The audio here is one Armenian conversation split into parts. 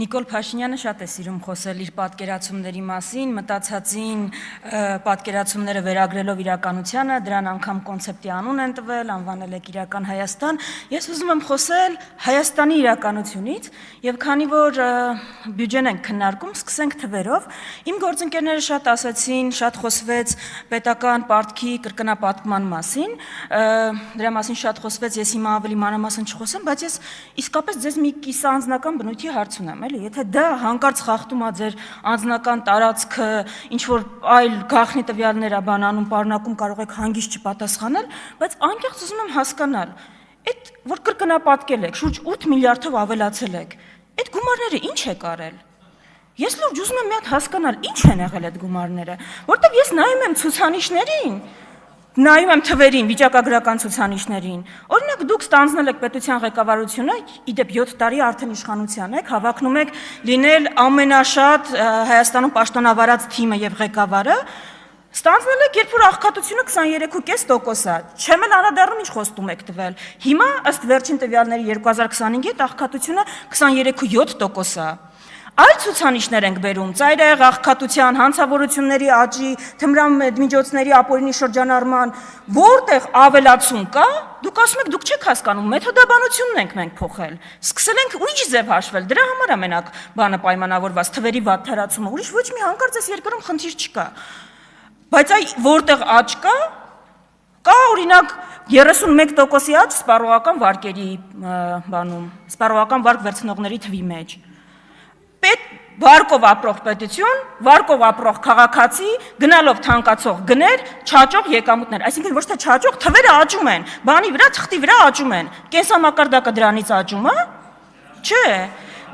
Նիկոլ Փաշինյանը շատ է սիրում խոսել իր պատկերացումների մասին, մտածածին պատկերացումները վերագրելով իրականությանը, դրան անգամ կոնցեպտի անուն են տվել, անվանել եք իրական Հայաստան։ Ես ուզում եմ խոսել Հայաստանի իրականությունից, եւ քանի որ բյուջեն ենք քննարկում, սկսենք թվերով։ Իմ գործընկերները շատ ասացին, շատ խոսվեց պետական պարտքի կրկնապատկման մասին, դրա մասին շատ խոսվեց, ես հիմա ավելի մանրամասն չխոսեմ, բայց ես իսկապես ձեզ մի կիսաանձնական բնույթի հարց ունեմ, էլի, եթե դա հանկարծ խախտում է ձեր անձնական տարածքը, ինչ որ այլ գաղտնի տվյալներ է բանանում, պարունակում կարող եք հանգիստ չպատասխանել, բայց անկեղծ ուզում եմ հասկանալ, այդ որ կրկնապատկել եք, շուրջ 8 միլիարդով ավելացել եք, այդ գումարները ինչ եք արել։ Ես լուրջ ուզում եմ մի հատ հասկանալ, ինչ են եղել այդ գումարները, որտեղ ես նայում եմ ցուցանիշներին, նայում եմ թվերին, վիճակագրական ցուցանիշներին։ Օրինակ դուք ստանձնել եք պետության ղեկավարությունը, իդեպ 7 տարի արդեն իշխանության եք, հավակնում եք լինել ամենաշատ Հայաստանում պաշտոնավարած թիմը եւ ղեկավարը, ստանձնել եք, երբ որ աղքատությունը 23.5% է։ Չեմ էլ անդրադառնում ինչ խոստում եք տվել։ Հիմա ըստ վերջին տվյալների 2025-ի աղքատությունը 23.7% է։ Այլ ցուցանիշներ ենք բերում, ծայրահեղ աղքատության, հանցավորությունների աճի, թմրամիջոցների ապօրինի շրջանառման, որտեղ ավելացում կա, դուք ասում եք, դուք չեք հասկանում, մեթոդաբանությունն ենք մենք փոխել։ Սկսել ենք ուրիշ ձև հաշվել, դրա համար է մենակ բանը պայմանավորված, թվերի վատթարացումը, ուրիշ ոչ մի հանկարծ այս երկրում խնդիր չկա։ Բայց այ որտեղ աճ կա օրինակ 31%-ի աճ սպառողական վարկերի բանում, սպառողական վարկ վերցնողների թվի մեջ։ Վարկով ապրող պետություն, վարկով ապրող քաղաքացի, գնալով թանկացող գներ, չաճող եկամուտներ, այսինքն ոչ թե չաճող, թվերը աճում են, բանի վրա, թղթի վրա աճում են, կենսամակարդակը դրանից աճում է, չէ,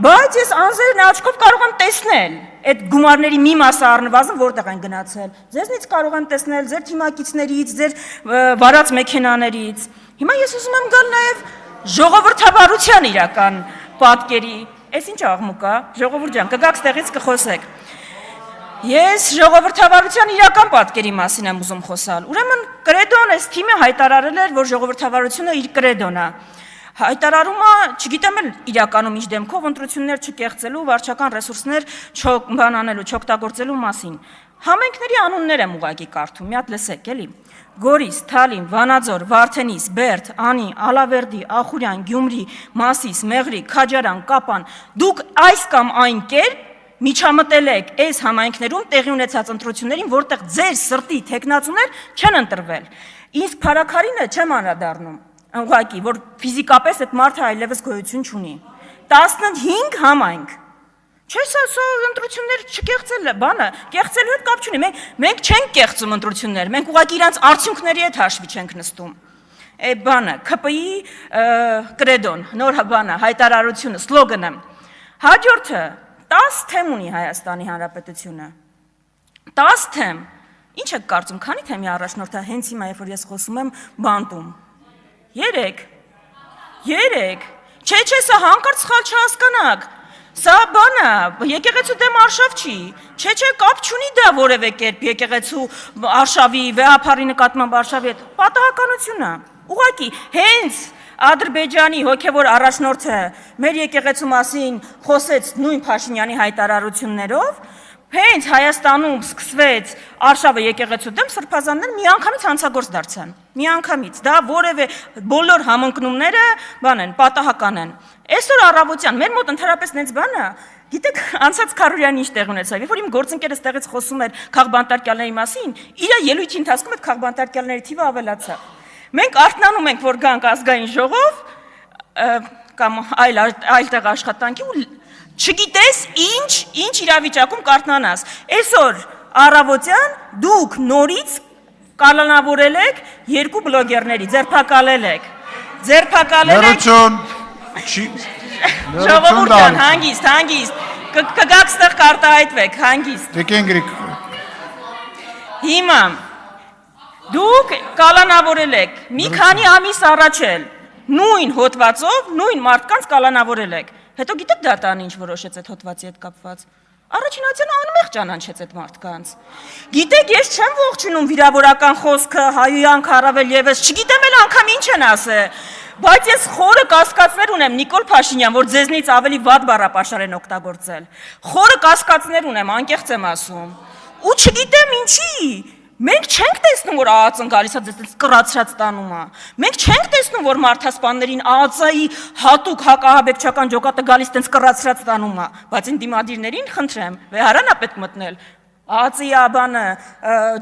բայց ես անձերն աչքով կարող եմ տեսնել, այդ գումարների մի մասը առնվազն որտեղ են գնացել, ձեզնից կարող եմ տեսնել, ձեր թիմակիցներից, ձեր վարած մեքենաներից, հիմա ես ուզում եմ գալ նաև ժողովրդավարության իրական պատկերի, Այս ինչ աղմուկ է, ժողովուրդ ջան, կգաք ստեղից կխոսեք։ Ես ժողովրդավարության իրական պատկերի մասին եմ ուզում խոսալ։ Ուրեմն կրեդոն այս թիմը հայտարարել էր, որ ժողովրդավարությունը իր կրեդոն է։ Հայտարարումը, չգիտեմ էլ իրականում ինչ դեմքով ընտրություններ չկեղծելու, վարչական ռեսուրսներ բանանելու, չօգտագործելու մասին։ Համայնքների անուններ եմ ուղղակի կարդում, մի հատ լսեք, էլի։ Գորիս, Թալին, Վանաձոր, Վարդենիս, Բերդ, Անի, Ալավերդի, Ախուրյան, Գյումրի, Մասիս, Մեղրի, Քաջարան, Կապան, դուք այս կամ այն կերպ միջամտել եք այս համայնքներում տեղի ունեցած ընտրություններին, որտեղ ձեր սրտի թեկնածուներ չեն ընտրվել։ Իսկ փարաքարինը չեմ անդրադառնում, ուղղակի, որ ֆիզիկապես այդ մարդը այլևս գոյություն չունի։ 15 համայնք։ Չէ, սա ընտրություններ չկեղծել է, բանը, կեղծելու հետ կապ չունի, մենք չենք կեղծում ընտրություններ, մենք ուղղակի իրանց արդյունքների հետ հաշվի չենք նստում։ Այդ բանը, ՔՊԻ կրեդոն, նոր բանը, հայտարարությունը, սլոգանը։ Հաջորդը 10 թեմ ունի Հայաստանի Հանրապետությունը։ 10 թեմ։ Ինչ եք կարծում, քանի թեմի առաջնորդը հենց հիմա, երբ որ ես խոսում եմ, բանտում։ 3։ Չէ, սա հանկարծ սխալ չհասկանաք։ Սա բանը, եկեղեցու դեմ արշավ չի, չէ, կապ չունի դա որևէ կերպ եկեղեցու արշավի, վեհափառի նկատմամբ արշավի հետ, պատահականություն է, ուղղակի, հենց Ադրբեջանի հոգևոր առաջնորդը մեր եկեղեցու մասին խոսեց նույն Փաշինյանի հայտարարություններով, հենց Հայաստանում սկսվեց արշավը եկեղեցու դեմ, սրբազաններ միանգամից հանցագործ դարձան, միանգամից, դա որևէ բոլոր համընկնումները բան են, պատահական են։ Այսօր առավոտյան մեր մոտ ընդհանրապես նենց բանը, գիտեք, անցած քարորյանի ինչ տեղ ունեցավ, երբ որ իմ գործընկերս տեղից խոսում էր քաղբանտարկյալների մասին, իր ելույթի ընթացքում այդ քաղբանտարկյալների թիվը ավելացավ։ Մենք արթնանում ենք, որ գանք ազգային ժողով կամ այլտեղ աշխատանքի ու չգիտես ինչ իրավիճակում կարթնանաս։ Այսօր առավոտյան դուք նորից կալանավորել եք 2 բլոգերների, ձերբակալել եք։ Ժողովուրդ ջան, հանգիստ, կգաք ստեղ կարտահայտվեք, հանգիստ։ Հիմա դուք կալանավորել եք, մի քանի ամիս առաջ էլ, նույն հոդվածով, նույն մարդկանց կալանավորել եք։ Հետո գիտեք դատարանը ինչ որոշեց այդ հոդվածի հետ կապված։ Առաջինացիան անմեղ ճանաչեց այդ մարդկանց։ Գիտեք, ես չեմ ողջունում վիրավորական խոսքը, հայոյանք առավել եւս, չգիտեմ էլ անգամ ինչ են ասել, բայց ես խորը կասկածներ ունեմ, Նիկոլ Փաշինյան, որ ձեզնից ավելի վատ բառապաշար են օգտագործել։ Խորը կասկածներ ունեմ, անկեղծ եմ ասում։ Ու չգիտեմ ինչի։ Մենք չենք տեսնում, որ ԱԱԾ-ն գալիս է ձեզ կռացրած տանում է։ Մենք չենք տեսնում, որ մարդասպաններին ԱԱԾ-ի հատուկ հակահաբեկչական ջոկատը գալիս տենց կռացրած տանում է, բայց այն դիմադիրներին խնդրեմ, վեհարանա պետք մտնել։ ԱԱԾ-ի աբանը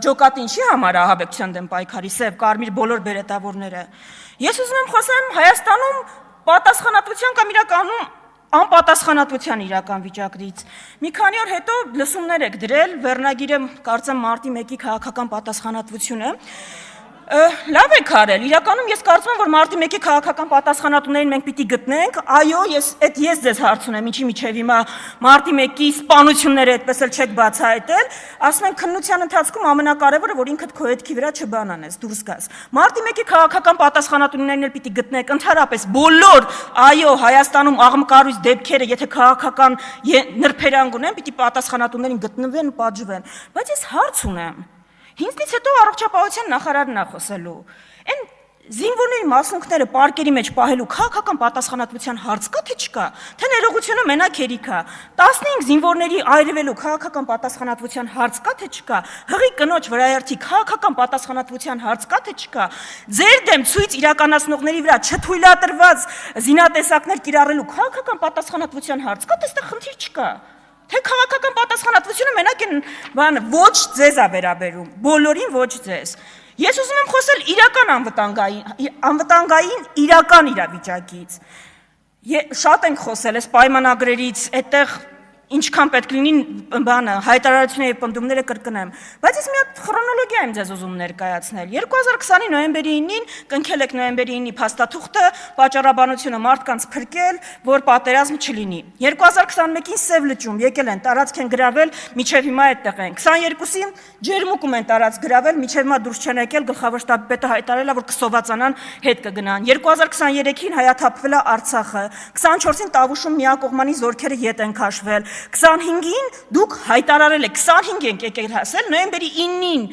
ջոկատը ինչի համար է ահաբեկչության դեմ պայքարի, սև, կարմիր բոլոր բերետավորները։ Ես ուզում եմ խոսեմ Հայաստանում պատասխանատվության կամ իրականում անպատասխանատվության իրական վիճակից։ Մի քանի օր հետո լսումներ եք դրել, վերնագիրը կարծեմ մարտի 1-ի քաղաքական պատասխանատվությունը։ Լավ եք արել, իրականում ես կարծում եմ, որ մարտի 1-ի քաղաքական պատասխանատուներին մենք պիտի գտնենք, այո, ես ձեզ հարց ունեմ, ինչի միջև հիմա մարտի 1-ի սպանությունները այդպես էլ չեք բացահայտել, ասում են քննության ընթացքում ամենակարևորը, որ ինքդ քո հետքի վրա չբանանես, դուրս գաս։ Մարտի 1-ի քաղաքական պատասխանատուներին էլ պիտի գտնենք, ընդհանրապես բոլոր, այո, Հայաստանում աղմկարույց դեպքերը, եթե քաղաքական նրբերանգ ունեն, պիտի պատասխանատուներին գտնվեն ու պատժվեն, բայց ես հարց ունեմ։ Ինձնից հետո առողջապահության նախարարն է խոսելու։ Այն զինվորների մասունքները պարկերի մեջ պահելու քաղաքական պատասխանատվության հարց կա թե չկա, թե ներողությունը մենակ հերիք է։ 15 զինվորների այրվելու քաղաքական պատասխանատվության հարց կա թե չկա, հղի կնոջ վրայերթի քաղաքական պատասխանատվության հարց կա թե չկա, ձեր դեմ ցույց իրականացնողների վրա չթույլատրված զինատեսակներ կիրառելու քաղաքական պատասխանատվության հարց կա, այստեղ խնդիր չկա։ Թե քաղաքական պատասխանատվությունը մենակ այն ոչ ձեզ է վերաբերում, բոլորին ոչ ձեզ։ Ես ուզում եմ խոսել իրական անվտանգային իրական իրավիճակից։ Շատ ենք խոսել այս պայմանագրերից, այդտեղ ինչքան պետք լինի հայտարարությունները եւ պնդումները կրկնեմ, բայց ես մի հատ քրոնոլոգիա եմ ձեզ ուզում ներկայացնել։ 2020-ի նոյեմբերի 9-ին կնքել եք նոյեմբերի 9-ի փաստաթուղթը, պատճառաբանությունը մարդկանց փրկել, որ պատերազմ չլինի։ 2021-ին Սև լճում եկել են, տարածք են գրավել, միջև հիմա այդտեղ են։ 22-ին Ջերմուկում են տարածք գրավել, միջև հիմա դուրս չեն եկել, գլխավոր շտաբի պետը հայտարարել է, որ կսովածանան, հետ կգնան։ 2023-ին հայաթափվել է Արցախը, 24-ին Տավուշում միակողմանի զորքերը ետ են քաշվել։ 25-ին դուք հայտարարել եք 25 ենք եկել հասել, նոյեմբերի 9-ին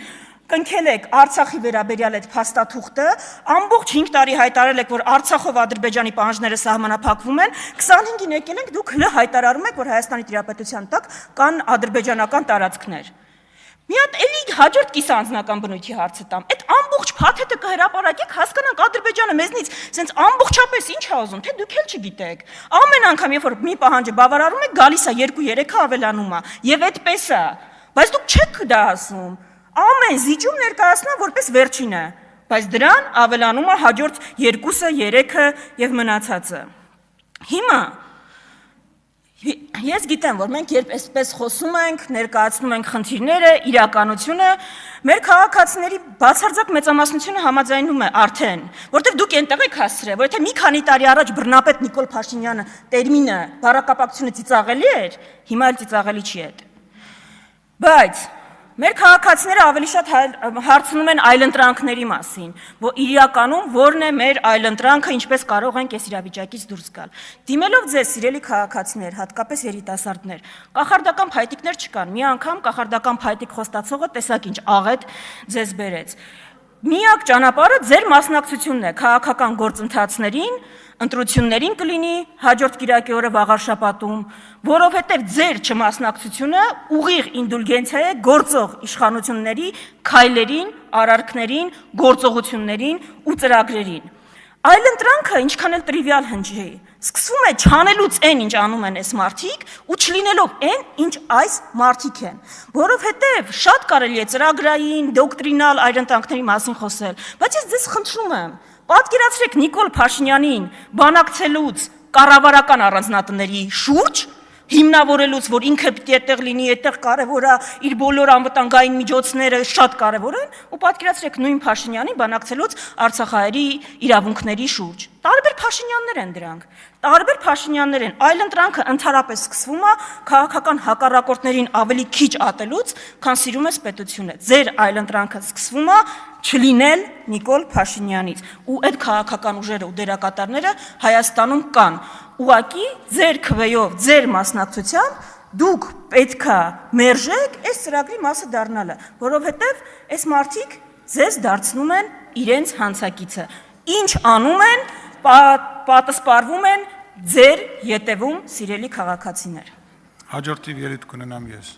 կնքել եք Արցախի վերաբերյալ այդ փաստաթուղթը, ամբողջ 5 տարի հայտարարել եք, որ Արցախով Ադրբեջանի պահանջները սահմանափակվում են, 25-ին եկել ենք դուք հայտարարում եք, որ Հայաստանի Տիրապետության տակ կան ադրբեջանական տարածքներ։ Մի հատ էլի հաջորդ կիսաանձնական բնույթի հարցը տամ։ Այդ ամբողջ փաթեթը կհրապարակեք, հասկանանք Ադրբեջանը մեզնից սենց ամբողջապես ինչ է ուզում, թե դուք էլ չգիտեք։ Ամեն անգամ, երբ որ մի պահանջը բավարարում եք, գալիս է 2-3-ը ավելանում է, եւ այդպես է։ Բայց դուք չեք դա ասում։ Ամեն զիջում ներկայացնում որպես վերջինը, բայց դրան ավելանում է հաջորդ 2-ը, 3-ը եւ մնացածը։ Հիմա ես գիտեմ, որ մենք երբ այսպես խոսում ենք, ներկայացնում ենք խնդիրները, իրականությունը, մեր քաղաքացիների բացարձակ մեծամասնությունը համաձայնում է արդեն, որտեղ դուք այնտեղ եք հասցրել, որ եթե մի քանի տարի առաջ բռնապետ Նիկոլ Փաշինյանը տերմինը բառակապակցությունը ծիծաղելի էր, հիմա էլ ծիծաղելի չի է։ Բայց մեր քաղաքացիները ավելի շատ հարցնում են այլընտրանքների մասին, որ իրականում որն է մեր այլընտրանքը, ինչպես կարող ենք այս իրավիճակից դուրս գալ։ Դիմելով ձեզ, սիրելի քաղաքացիներ, հատկապես երիտասարդներ, կախարդական փայտիկներ չկան։ Մի անգամ կախարդական փայտիկ խոստացողը տեսակ ինչ աղետ ձեզ բերեց։ Միակ ճանապարհը ձեր մասնակցությունն է քաղաքական գործընթացներին, ընտրություններին կլինի հաջորդ կիրակի օրը վաղար շաբաթում, որովհետև ձեր չմասնակցությունը ուղիղ ինդուլգենցիա է գործող իշխանությունների քայլերին, արարքներին, գործողություններին ու ծրագրերին։ Այլընտրանքը ինչքան էլ տրիվիալ հնչի, սկսվում է չանելուց այն, ինչ անում են այս մարդիկ, ու չլինելով այն, ինչ այս մարդիկ են, որովհետև շատ կարելի է ծրագրային, դոկտրինալ այլընտրանքների մասին խոսել, բայց ես ձեզ խնդրում եմ, պատկերացրեք Նիկոլ Փաշինյանին բանակցելուց կառավարական առանձնատների շուրջ, հիմնավորելուց, որ ինքը պիտի այդտեղ լինի, այդտեղ կարևոր է, իր բոլոր անվտանգային միջոցները շատ կարևոր են, ու պատկերացրեք նույն Փաշինյանին բանակցելուց Արցախահայերի իրավունքների շուրջ։ Տարբեր Փաշինյաններ են դրանք, տարբեր Փաշինյաններ են, այլընտրանքը ընդհանրապես սկսվում է քաղաքական հակառակորդներին ավելի քիչ ատելուց, քան սիրում ես պետությունը։ Ձեր այլընտրանքը սկսվում է չլինել Նիկոլ Փաշինյանից, ու այդ քաղաքական ուժերը ու դերակատարները Հայաստանում կան։ Ուղղակի ձեր քվեով, ձեր մասնակցությամբ դուք պետքա մերժեք այս ծրագրի մասը դառնալը, որովհետև այս մարդիկ ձեզ դարձնում են իրենց հանցակիցը։ Ինչ անում են, պատասպարվում են ձեր ետևում, սիրելի քաղաքացիներ։ Հաջորդի ելույթ կունենամ ես։